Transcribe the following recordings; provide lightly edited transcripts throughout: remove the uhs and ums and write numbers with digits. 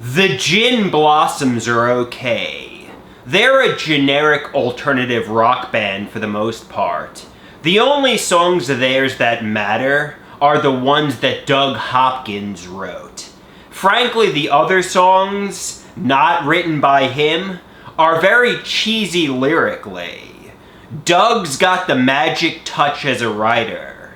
The Gin Blossoms are okay. They're a generic alternative rock band for the most part. The only songs of theirs that matter are the ones that Doug Hopkins wrote. Frankly, the other songs, not written by him, are very cheesy lyrically. Doug's got the magic touch as a writer.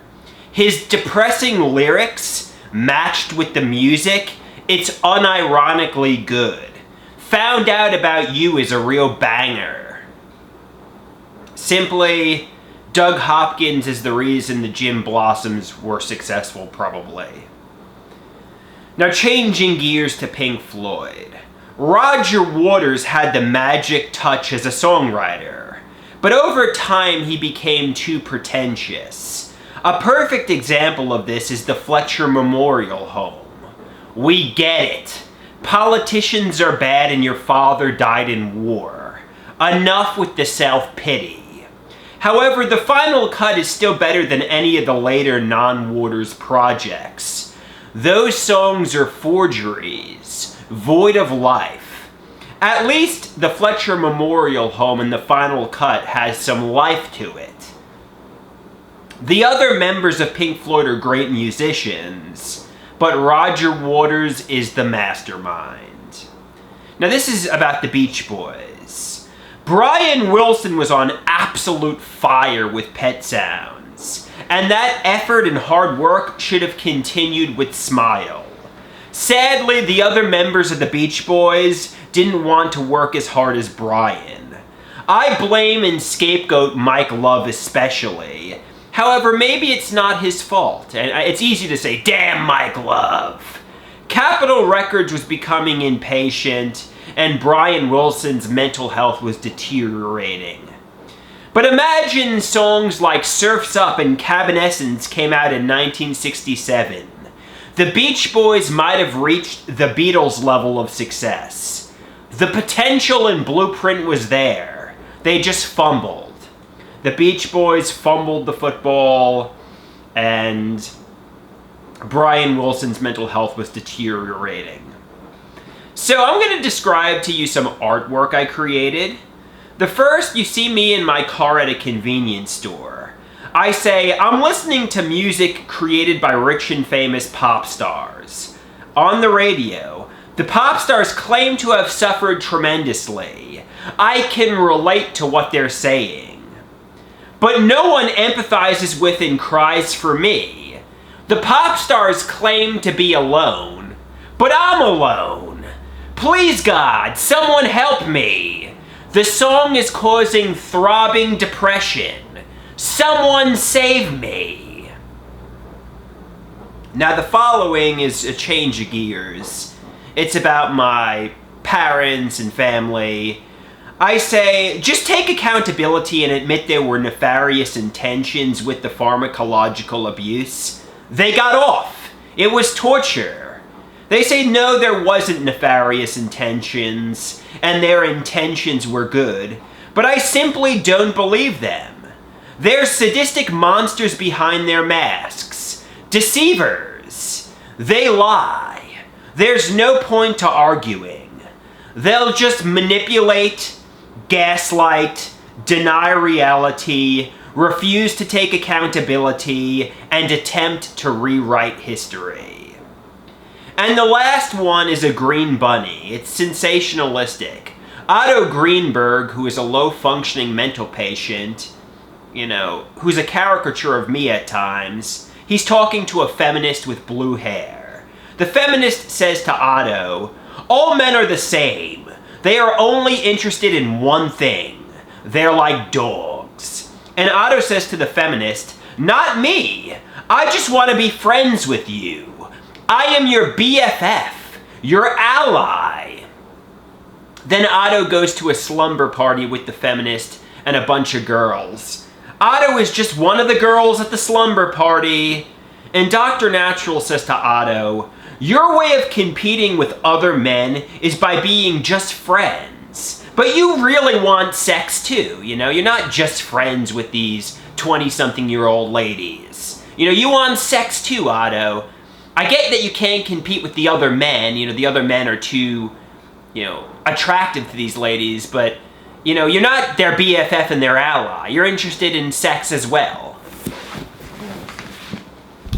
His depressing lyrics, matched with the music, it's unironically good. Found Out About You is a real banger. Simply, Doug Hopkins is the reason the Gin Blossoms were successful, probably. Now, changing gears to Pink Floyd. Roger Waters had the magic touch as a songwriter, but over time he became too pretentious. A perfect example of this is the Fletcher Memorial Home. We get it. Politicians are bad and your father died in war. Enough with the self-pity. However, the final cut is still better than any of the later non-Waters projects. Those songs are forgeries, void of life. At least the Fletcher Memorial Home in the final cut has some life to it. The other members of Pink Floyd are great musicians, but Roger Waters is the mastermind. Now this is about the Beach Boys. Brian Wilson was on absolute fire with Pet Sounds, and that effort and hard work should have continued with SMiLE. Sadly, the other members of the Beach Boys didn't want to work as hard as Brian. I blame and scapegoat Mike Love especially. However, maybe it's not his fault, and it's easy to say, damn Mike Love. Capitol Records was becoming impatient, and Brian Wilson's mental health was deteriorating. But imagine songs like Surf's Up and Cabinessence came out in 1967. The Beach Boys might have reached the Beatles' level of success. The potential and blueprint was there. They just fumbled. The Beach Boys fumbled the football, and Brian Wilson's mental health was deteriorating. So I'm going to describe to you some artwork I created. The first, you see me in my car at a convenience store. I say, I'm listening to music created by rich and famous pop stars. On the radio, the pop stars claim to have suffered tremendously. I can relate to what they're saying. But no one empathizes with and cries for me. The pop stars claim to be alone, but I'm alone. Please God, someone help me. The song is causing throbbing depression. Someone save me. Now the following is a change of gears. It's about my parents and family. I say, just take accountability and admit there were nefarious intentions with the pharmacological abuse. They got off. It was torture. They say, no, there wasn't nefarious intentions, and their intentions were good, but I simply don't believe them. They're sadistic monsters behind their masks. Deceivers. They lie. There's no point to arguing. They'll just manipulate, gaslight, deny reality, refuse to take accountability, and attempt to rewrite history. And the last one is a green bunny. It's sensationalistic. Otto Greenberg, who is a low-functioning mental patient, who's a caricature of me at times, he's talking to a feminist with blue hair. The feminist says to Otto, all men are the same. They are only interested in one thing. They're like dogs. And Otto says to the feminist, not me. I just want to be friends with you. I am your BFF, your ally. Then Otto goes to a slumber party with the feminist and a bunch of girls. Otto is just one of the girls at the slumber party. And Dr. Natural says to Otto, your way of competing with other men is by being just friends. But you really want sex too, You're not just friends with these 20-something-year-old ladies. You want sex too, Otto. I get that you can't compete with the other men. You know, the other men are too, you know, attractive to these ladies, but, you know, you're not their BFF and their ally. You're interested in sex as well.